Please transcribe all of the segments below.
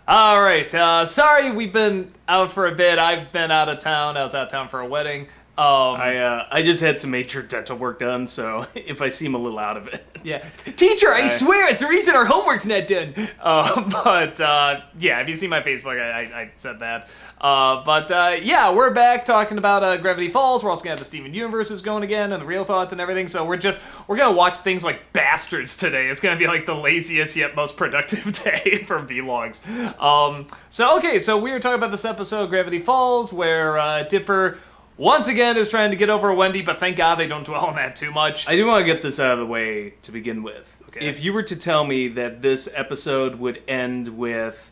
All right. Sorry, we've been out for a bit. I've been out of town. I was out of town for a wedding. I just had some major dental work done, so if I seem a little out of it. Yeah. Teacher, I swear it's the reason our homework's not done. Yeah, if you see my Facebook, I said that. Yeah, we're back talking about Gravity Falls. We're also going to have the Steven Universes going again and the Real Thoughts and everything. So we're going to watch things like Bastards today. It's going to be like the laziest yet most productive day for vlogs. So we were talking about this episode, Gravity Falls, where Dipper once again is trying to get over Wendy, but thank God they don't dwell on that too much. I do want to get this out of the way to begin with. Okay. If you were to tell me that this episode would end with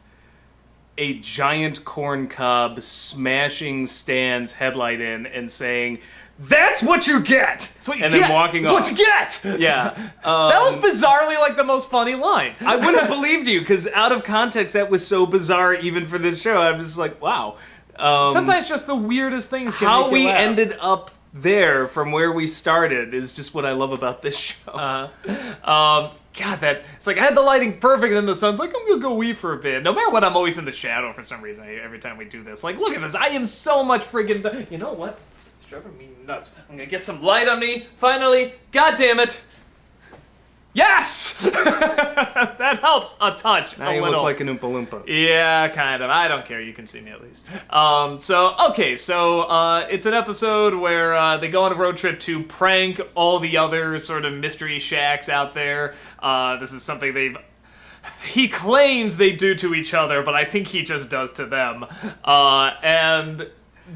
a giant corn cob smashing Stan's headlight in and saying, "That's what you get!" That's what you and get. then walking That's off. what you get! Yeah. That was bizarrely like the most funny line. I wouldn't have believed you, because out of context, that was so bizarre even for this show. I'm just like, wow. Sometimes just the weirdest things can how make you we laugh. ended up there from where we started is just what I love about this show. God, it's like I had the lighting perfect, and then the sun's like, I'm gonna go wee for a bit. No matter what, I'm always in the shadow for some reason. Every time we do this, like, look at this. I am so much friggin' you know what? It's driving me nuts. I'm gonna get some light on me. Finally, God damn it. Yes! That helps a touch. Now you little. look like an Oompa Loompa. Yeah, kind of. I don't care. You can see me at least. It's an episode where they go on a road trip to prank all the other sort of mystery shacks out there. This is something he claims they do to each other, but I think he just does to them. And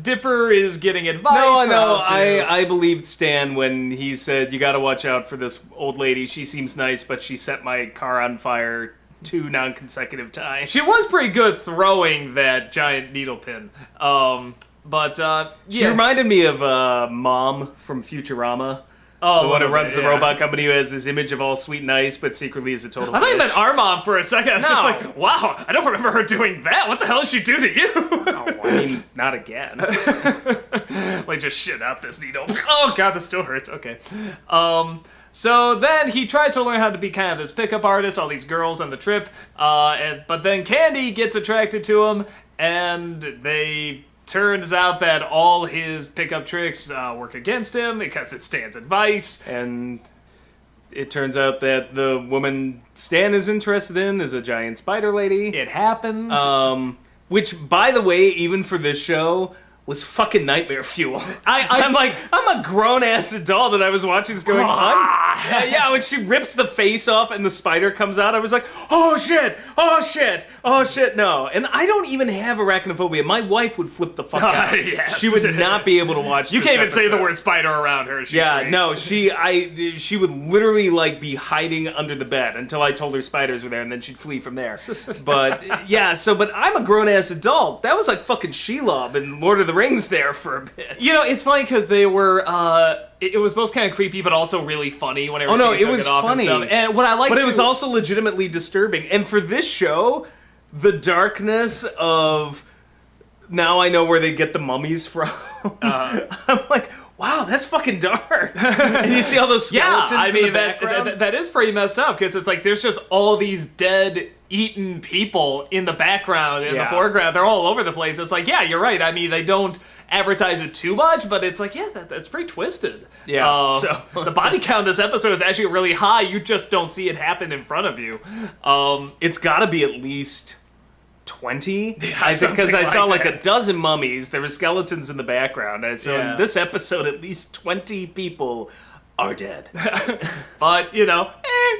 Dipper is getting advice. No, I believed Stan when he said, you gotta watch out for this old lady. She seems nice, but she set my car on fire 2 non-consecutive times. She was pretty good throwing that giant needle pin. She reminded me of Mom from Futurama. Oh, the one who runs the robot company who has this image of all sweet and nice, but secretly is a total I thought you bitch. meant our mom for a second. I was just like, wow, I don't remember her doing that. What the hell did she do to you? Oh, I mean, not again. Like, just shit out this needle. Oh, God, this still hurts. Okay. So then he tried to learn how to be kind of this pickup artist, all these girls on the trip, but then Candy gets attracted to him, and turns out that all his pickup tricks work against him because it's Stan's advice. And it turns out that the woman Stan is interested in is a giant spider lady. It happens. Which, by the way, even for this show, was fucking nightmare fuel. I'm a grown-ass adult and I was watching this going, yeah, when she rips the face off and the spider comes out, I was like, oh shit, no. And I don't even have arachnophobia. My wife would flip the fuck out. Yes. She would not be able to watch You this can't even say episode. the word spider around her. She would literally like be hiding under the bed until I told her spiders were there, and then she'd flee from there. But but I'm a grown-ass adult. That was like fucking Shelob in Lord of the Rings there for a bit. You know, it's funny because they were, it was both kind of creepy, but also really funny whenever she took it off funny. and stuff. And what I liked, but it was also legitimately disturbing. And for this show, the darkness of now I know where they get the mummies from. I'm like, wow, that's fucking dark. And you see all those skeletons in the background. That is pretty messed up because it's like there's just all these dead, eaten people in the background, in the foreground. They're all over the place. It's like, yeah, you're right. I mean, they don't advertise it too much, but it's like, yeah, that's pretty twisted. Yeah. So the body count this episode is actually really high. You just don't see it happen in front of you. It's got to be at least 20. Yeah, I think because I saw like that. a dozen mummies. There were skeletons in the background, and so in this episode, at least 20 people are dead. But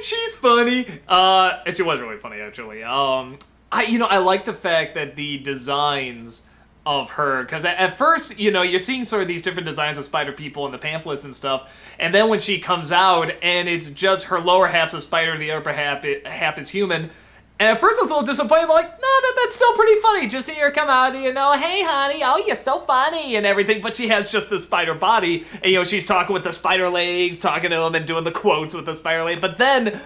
she's funny. And she was really funny, actually. I like the fact that the designs of her, because at first, you're seeing sort of these different designs of spider people in the pamphlets and stuff, and then when she comes out and it's just her lower half's a spider, the upper half is human. And at first I was a little disappointed, but like, no, that's still pretty funny. Just see her come out, hey honey, oh, you're so funny and everything, but she has just the spider body, and she's talking with the spider legs, talking to him and doing the quotes with the spider leg, but then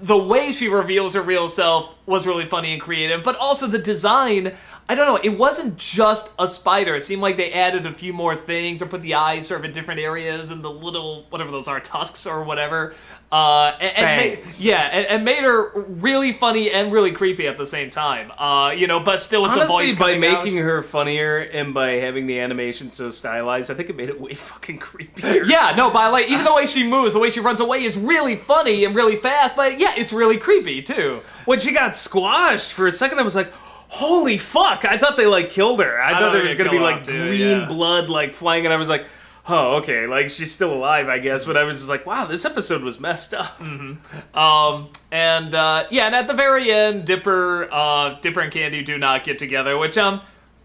the way she reveals her real self was really funny and creative, but also the design, I don't know, it wasn't just a spider. It seemed like they added a few more things or put the eyes sort of in different areas and the little, whatever those are, tusks or whatever. And made her really funny and really creepy at the same time. But still with Honestly, the voice by coming out. making her funnier and by having the animation so stylized, I think it made it way fucking creepier. Yeah, no, but like, even the way she moves, the way she runs away is really funny and really fast, but yeah, it's really creepy too. When she got squashed for a second, I was like, holy fuck! I thought they like killed her. I thought there was gonna be like green blood like flying, and I was like, oh, okay, like she's still alive, I guess. But I was just like, wow, this episode was messed up. Mm-hmm. And at the very end, Dipper and Candy do not get together, which I'm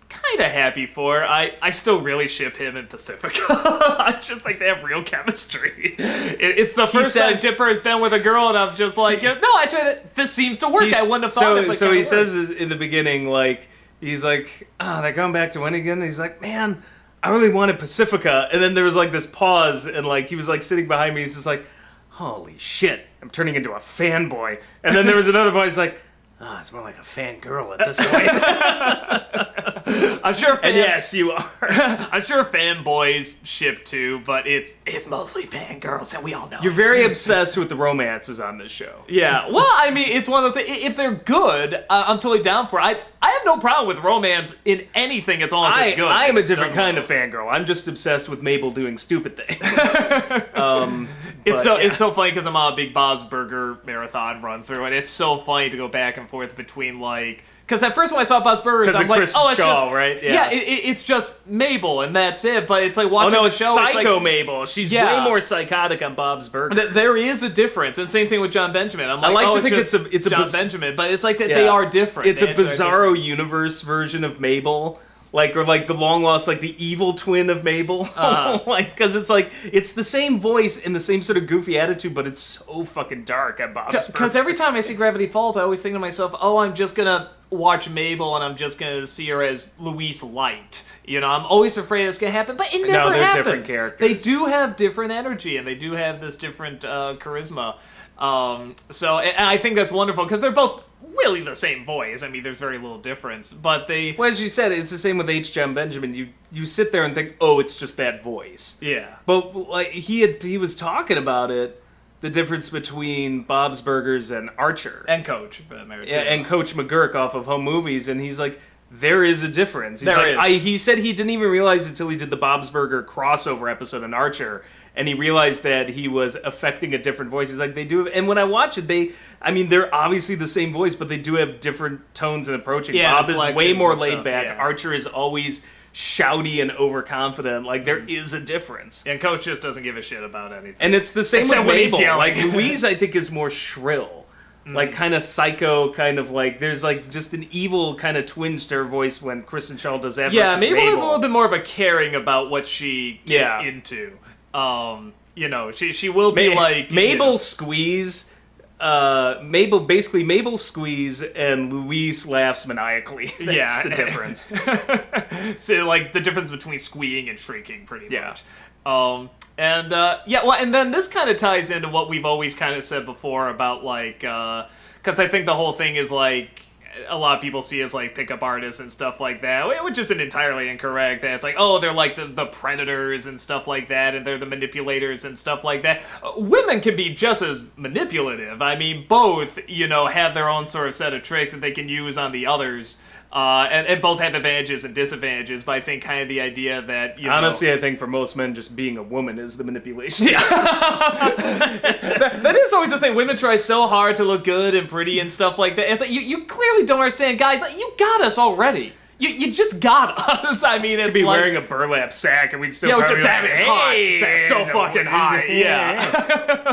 kind of happy for. I still really ship him and Pacifica. I just think they have real chemistry. It's the first time Dipper has been with a girl, and I'm just like, this seems to work. I wouldn't have thought it. So he says in the beginning, like, he's like, they're going back to when again? And he's like, man, I really wanted Pacifica. And then there was like this pause, and like he was like sitting behind me. He's just like, holy shit, I'm turning into a fanboy. And then there was another boy. He's like, it's more like a fangirl at this point. I'm sure. And yes, you are. I'm sure fanboys ship too, but it's mostly fangirls, and we all know. You're very obsessed with the romances on this show. Yeah. Well, I mean, it's one of the things. If they're good, I'm totally down for it. I have no problem with romance in anything as long as it's good. I am a different kind of fangirl. I'm just obsessed with Mabel doing stupid things. It's so funny because I'm on a big Bob's Burger marathon run through, and it's so funny to go back and forth between like. Because at first when I saw Bob's Burgers, I'm like, it's just right? Yeah, it's just Mabel and that's it. But it's like watching the show. It's Psycho like, Mabel. She's way more psychotic on Bob's Burgers. There is a difference, and same thing with John Benjamin. I'm like, I like to think it's a John Benjamin, but it's like that they are different. It's a Bizarro Universe version of Mabel. Or the long lost, like the evil twin of Mabel. Because it's like, it's the same voice and the same sort of goofy attitude, but it's so fucking dark at Bob's Burgers. Because every time I see Gravity Falls, I always think to myself, I'm just gonna watch Mabel and I'm just gonna see her as Louise Light. I'm always afraid it's gonna happen, but it never happens. They're different characters. They do have different energy and they do have this different charisma. And I think that's wonderful because they're both really the same voice. I mean, there's very little difference, but they... Well, as you said, it's the same with H. John Benjamin. You sit there and think, it's just that voice. Yeah. But like he was talking about it, the difference between Bob's Burgers and Archer. And Coach, for that matter, too. Yeah, and Coach McGurk off of Home Movies, and he's like, there is a difference. He's he said he didn't even realize until he did the Bob's Burger crossover episode on Archer, and he realized that he was affecting a different voice. He's like, they do, and when I watch it, they're obviously the same voice, but they do have different tones and approaching. Yeah, Bob is way more laid back. Yeah. Archer is always shouty and overconfident. Like, there is a difference. And Coach just doesn't give a shit about anything. And it's the same Except with when he's Mabel. yelling. Like, Louise, I think, is more shrill. Like, kind of psycho, kind of like, there's like just an evil kind of twinge to her voice when Kristen Shaw does that. Yeah, Mabel is a little bit more of a caring about what she gets into. She will be like... Mabel Squeeze... Mabel Squeeze and Louise laughs maniacally. That's the difference. So, like, the difference between squeeing and shrieking, pretty much. And then this kind of ties into what we've always kind of said before about, like, because I think the whole thing is, like, a lot of people see as, like, pickup artists and stuff like that, which isn't entirely incorrect. That it's like, they're, like, the predators and stuff like that, and they're the manipulators and stuff like that. Women can be just as manipulative. I mean, both, have their own sort of set of tricks that they can use on the others. And both have advantages and disadvantages, but I think kind of the idea that, Honestly, I think for most men, just being a woman is the manipulation. Yeah. that is always the thing. Women try so hard to look good and pretty and stuff like that. It's like, you clearly don't understand, guys. Like, you got us already. You just got us. I mean, it's be like... wearing a burlap sack and we'd still probably that be like, is hot. That's so fucking hot. Yeah.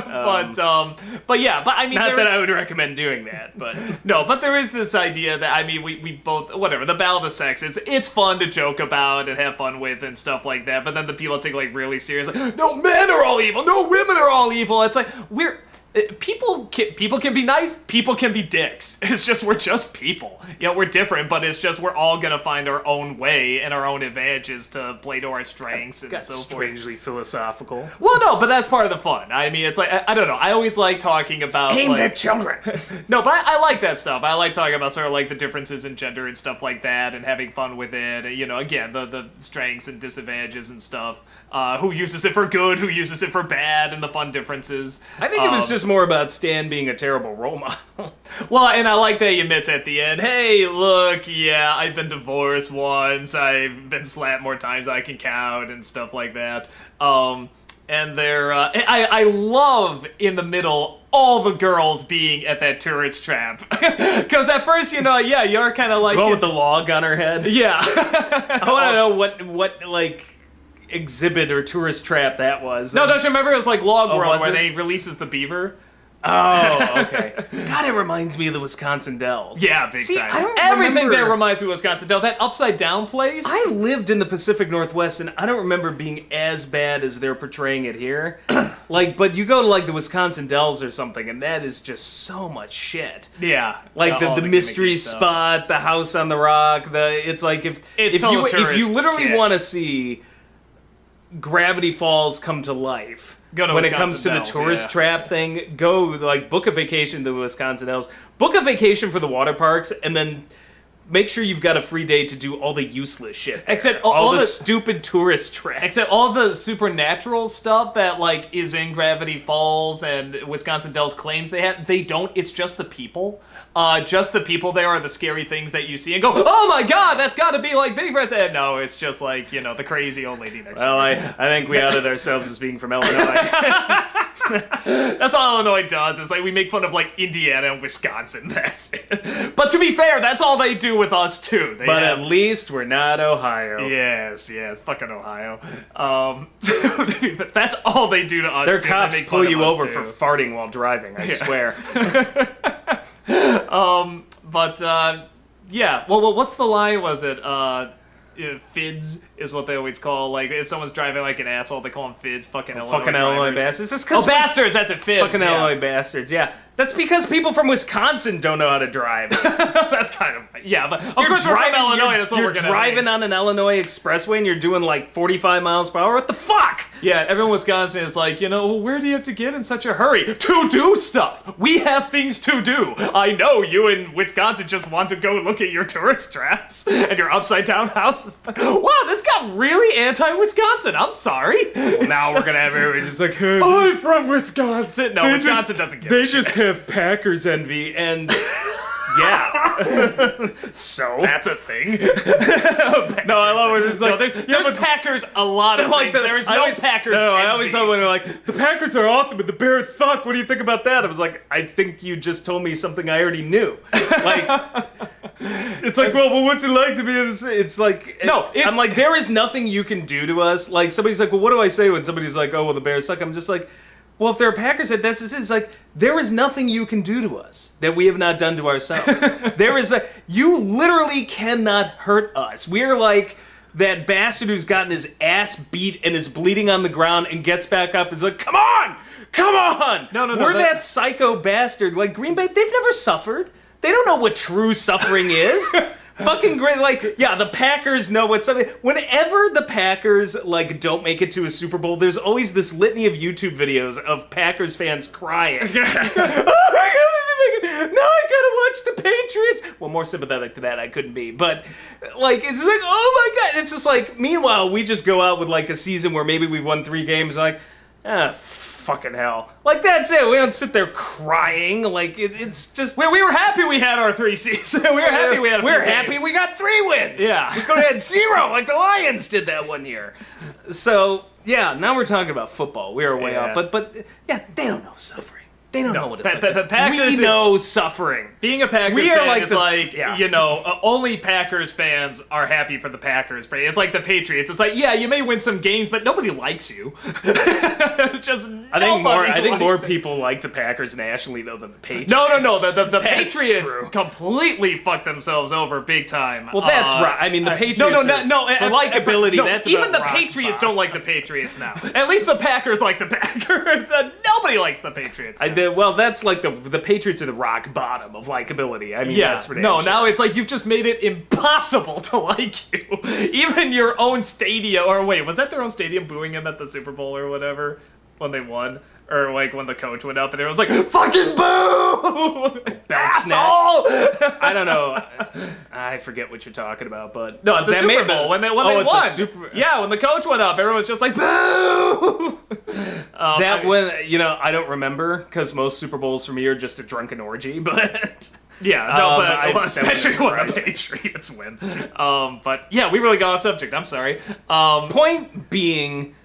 But I mean... Not that I would recommend doing that, but... No, but there is this idea that, I mean, we both... Whatever, the battle of the sexes, it's fun to joke about and have fun with and stuff like that, but then the people take, like, really serious, like, no, men are all evil, no, women are all evil. It's like, People can be nice. People can be dicks. It's just we're just people. We're different, but it's just we're all gonna find our own way and our own advantages to play to our strengths and so forth. Strangely philosophical. Well, no, but that's part of the fun. I mean, it's like I don't know. I always like talking about aimed at children. No, but I like that stuff. I like talking about sort of like the differences in gender and stuff like that, and having fun with it. Again, the strengths and disadvantages and stuff. Who uses it for good? Who uses it for bad? And the fun differences. I think it was just more about Stan being a terrible role model. Well, and I like that he admits at the end, hey, look, yeah, I've been divorced once, I've been slapped more times than I can count, and stuff like that. And I love, in the middle, all the girls being at that tourist trap. Because at first, you're kind of like... Well, with the log on her head? Yeah. I want to know what, like... exhibit or tourist trap that was. No, don't you remember? It was like Log World where it? they releases the beaver. Oh, okay. God, it reminds me of the Wisconsin Dells. Yeah, big time. I don't Everything remember... there reminds me of Wisconsin Dells. That upside down place. I lived in the Pacific Northwest, and I don't remember being as bad as they're portraying it here. But you go to like the Wisconsin Dells or something, and that is just so much shit. Yeah, like the mystery spot, the house on the rock. It's like if you literally want to see Gravity Falls come to life. When it comes to the tourist trap thing, go like book a vacation to the Wisconsin Dells, book a vacation for the water parks, and then make sure you've got a free day to do all the useless shit. Except all the stupid tourist traps. Except all the supernatural stuff that like is in Gravity Falls and Wisconsin Dells claims they have. They don't. It's just the people. Just the people there are the scary things that you see and go, oh my god, that's got to be like Bigfoot. And no, it's just like the crazy old lady next to you. I think we outed ourselves as being from Illinois. That's all Illinois does. It's like we make fun of like Indiana and Wisconsin. That's it. But to be fair, that's all they do with us too. At least we're not Ohio. Yes, fucking Ohio. That's all they do to us. Their cops pull you over for farting while driving. I swear. Well, what's the line? Was it? Fids is what they always call, like, if someone's driving like an asshole, they call them fids. Fucking Illinois bastards. Bastards, that's a fids. Fucking Illinois bastards, yeah. That's because people from Wisconsin don't know how to drive. That's kind of, yeah, but of course we're from Illinois, that's what we're gonna You're driving on an Illinois expressway and you're doing like 45 miles per hour, what the fuck? Yeah, everyone in Wisconsin is like, where do you have to get in such a hurry? To do stuff! We have things to do! I know you in Wisconsin just want to go look at your tourist traps and your upside down houses. Wow, this got really anti-Wisconsin, I'm sorry. Well, now we're gonna have everybody just like, hey, I'm from Wisconsin! No, Wisconsin doesn't get it. They just have Packers envy, and yeah. So that's a thing. No, I love it. It's like there's Packers a lot of things. There is no Packers. No, I always thought when they're like, the Packers are awesome, but the Bears suck. What do you think about that? I was like, I think you just told me something I already knew. Like, it's like, well, what's it like to be in this? It's like, I'm like, there is nothing you can do to us. Like, somebody's like, well, what do I say when somebody's like, oh, well, the Bears suck? I'm just like, well, if they're a Packers fan, that's just it. It's like, there is nothing you can do to us that we have not done to ourselves. You literally cannot hurt us. We are like that bastard who's gotten his ass beat and is bleeding on the ground and gets back up and is like, come on! No. We're that psycho bastard. Like, Green Bay, they've never suffered. They don't know what true suffering is. Fucking great. Like, yeah, the Packers know what something. Whenever the Packers, like, don't make it to a Super Bowl, there's always this litany of YouTube videos of Packers fans crying. Oh my God, now I gotta watch the Patriots. Well, more sympathetic to that I couldn't be. But, like, it's like, oh my God. It's just like, meanwhile, we just go out with, like, a season where maybe we've won 3 games, like, fucking hell. Like, that's it. We don't sit there crying. Like, it's just... We were happy we had our 3 seasons. We were happy we had a few We're happy games. we got 3 wins. Yeah. We could have had 0 like the Lions did that one year. So, yeah, now we're talking about football. We are way off. But yeah, they don't know suffering. They don't know what it's like. The Packers we know suffering. Being a Packers we are fan, like it's the, like, yeah. Only Packers fans are happy for the Packers. It's like the Patriots. It's like, yeah, you may win some games, but nobody likes you. I think more people like the Packers nationally, though, than the Patriots. No. The Patriots completely fucked themselves over big time. Well, that's right. I mean, the Patriots for likability, that's even about the Patriots don't like the Patriots now. At least the Packers like the Packers. Nobody likes the Patriots now. that's like the Patriots are the rock bottom of likability. I mean, that's for damn no, sure. now it's like you've just made it impossible to like you. Even your own stadium, or wait, was that their own stadium booing him at the Super Bowl or whatever when they won? Or like when the coach went up and it was like, fucking boo! Asshole! I don't know. I forget what you're talking about, but no, at the Super Bowl when they won. Yeah, when the coach went up, everyone was just like, boo! When I don't remember because most Super Bowls for me are just a drunken orgy, but. Yeah, no, but especially when the Patriots win. But yeah, we really got off subject. I'm sorry. Point being,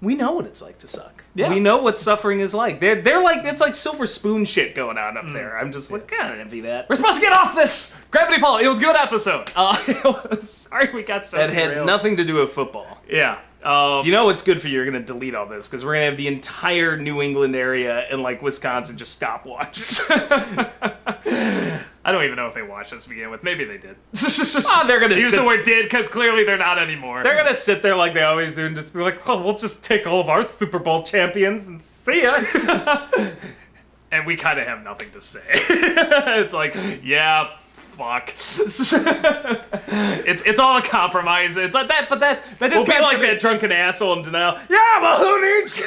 we know what it's like to suck. Yeah. We know what suffering is like. They're like, it's like silver spoon shit going on up there. I'm just like, I don't envy that. We're supposed to get off this! Gravity Falls, it was a good episode. Sorry we got so That had derailed. nothing to do with football. Yeah. You know what's good for you? You're going to delete all this, because we're going to have the entire New England area and, like, Wisconsin just stopwatch. I don't even know if they watched this to begin with. Maybe they did. They're going to use the word did, because clearly they're not anymore. They're going to sit there like they always do and just be like, well, we'll just take all of our Super Bowl champions and see ya. And we kind of have nothing to say. It's like, yeah, fuck. It's all a compromise. It's like that, but that is we'll kind be of like that drunken asshole in denial. Yeah, but who needs you?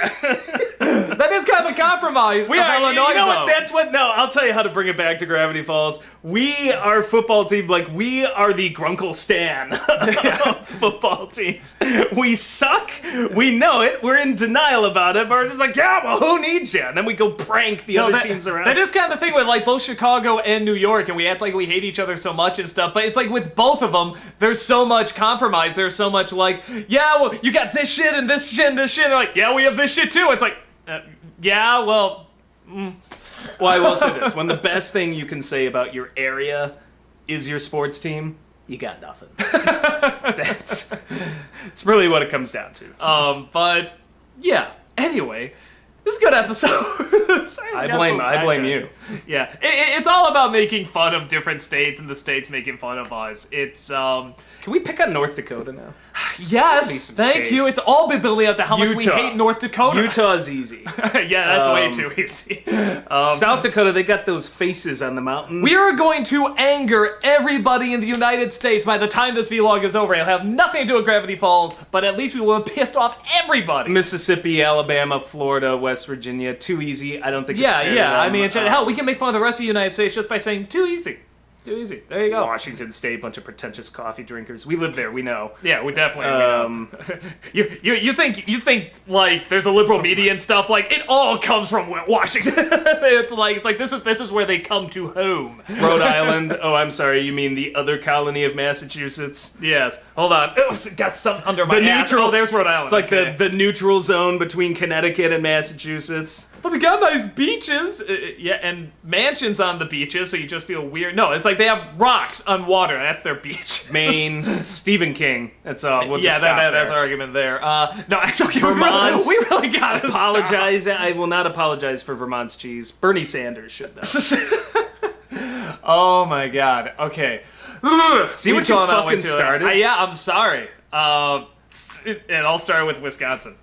That is kind of a compromise. We are, Illinois, you know what? That's what. No, I'll tell you how to bring it back to Gravity Falls. We, our football team, like we are the Grunkle Stan of football teams. We suck. We know it. We're in denial about it. But we're just like, yeah, well, who needs you? And then we go prank the other teams around. That is kind of the thing with like both Chicago and New York, and we act like we hate each other so much and stuff. But it's like with both of them, there's so much compromise. There's so much like, yeah, well, you got this shit and this shit and this shit. And they're like, yeah, we have this shit too. It's like, yeah, well. Well, I will say this. When the best thing you can say about your area is your sports team, you got nothing. It's really what it comes down to. But yeah. Anyway, this is a good episode. Sorry, I blame you. Yeah, it's all about making fun of different states and the states making fun of us. It's Can we pick on North Dakota now? Yes, thank you. It's all been building up to how much we hate North Dakota. Utah's easy. Yeah, that's way too easy. South Dakota, they got those faces on the mountain. We are going to anger everybody in the United States by the time this vlog is over. It'll have nothing to do with Gravity Falls, but at least we will have pissed off everybody. Mississippi, Alabama, Florida, West Virginia, too easy. I don't think it's fair to them. I mean, hell, we can make fun of the rest of the United States just by saying too easy. Too easy. There you go. Washington State, bunch of pretentious coffee drinkers. We live there. We know. Yeah, we definitely. You think like there's a liberal media and stuff like it all comes from Washington. it's like this is where they come to home. Rhode Island. Oh, I'm sorry. You mean the other colony of Massachusetts? Yes. Hold on. Oh, got something under my ass. Neutral. Oh, there's Rhode Island. It's like the neutral zone between Connecticut and Massachusetts. But they got nice beaches, yeah, and mansions on the beaches, so you just feel weird. No, it's like they have rocks on water. That's their beach. Maine, Stephen King. That's all. We'll yeah, just stop that's our argument there. No, it's okay. Vermont, we really gotta apologize. Stop. I will not apologize for Vermont's cheese. Bernie Sanders should though. Oh my God. Okay. See what you fucking started? Yeah, I'm sorry. It all started with Wisconsin.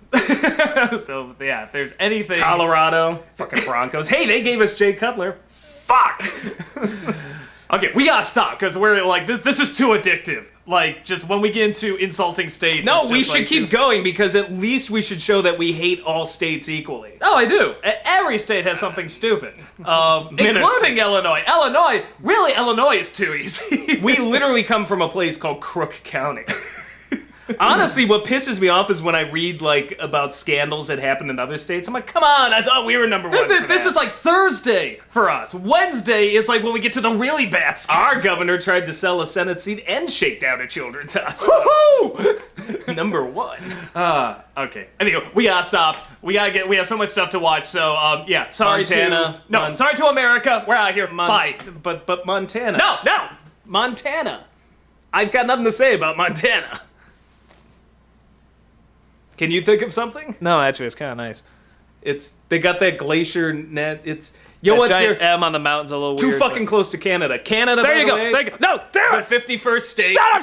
So, yeah, if there's anything... Colorado. Fucking Broncos. Hey, they gave us Jay Cutler. Fuck! Okay, we gotta stop, because we're like, this is too addictive. Like, just when we get into insulting states... No, we should keep going, because at least we should show that we hate all states equally. Oh, I do. Every state has something stupid. Including Illinois. Illinois is too easy. We literally come from a place called Crook County. Honestly, what pisses me off is when I read, like, about scandals that happen in other states. I'm like, come on, I thought we were number one This is like Thursday for us. Wednesday is like when we get to the really bad scandals. Our governor tried to sell a Senate seat and shake down a children's hospital. Woohoo! Number one. Okay. Anyway, we gotta stop. We have so much stuff to watch, so, yeah. Sorry Montana. Sorry to America. We're out of here. Bye. But Montana. No! Montana. I've got nothing to say about Montana. Can you think of something? No, actually, it's kind of nice. They got that glacier net. It's giant M on the mountain's a little too weird. Fucking close to Canada. Canada. There you go. There you go. No, damn it! The 51st state. Shut up!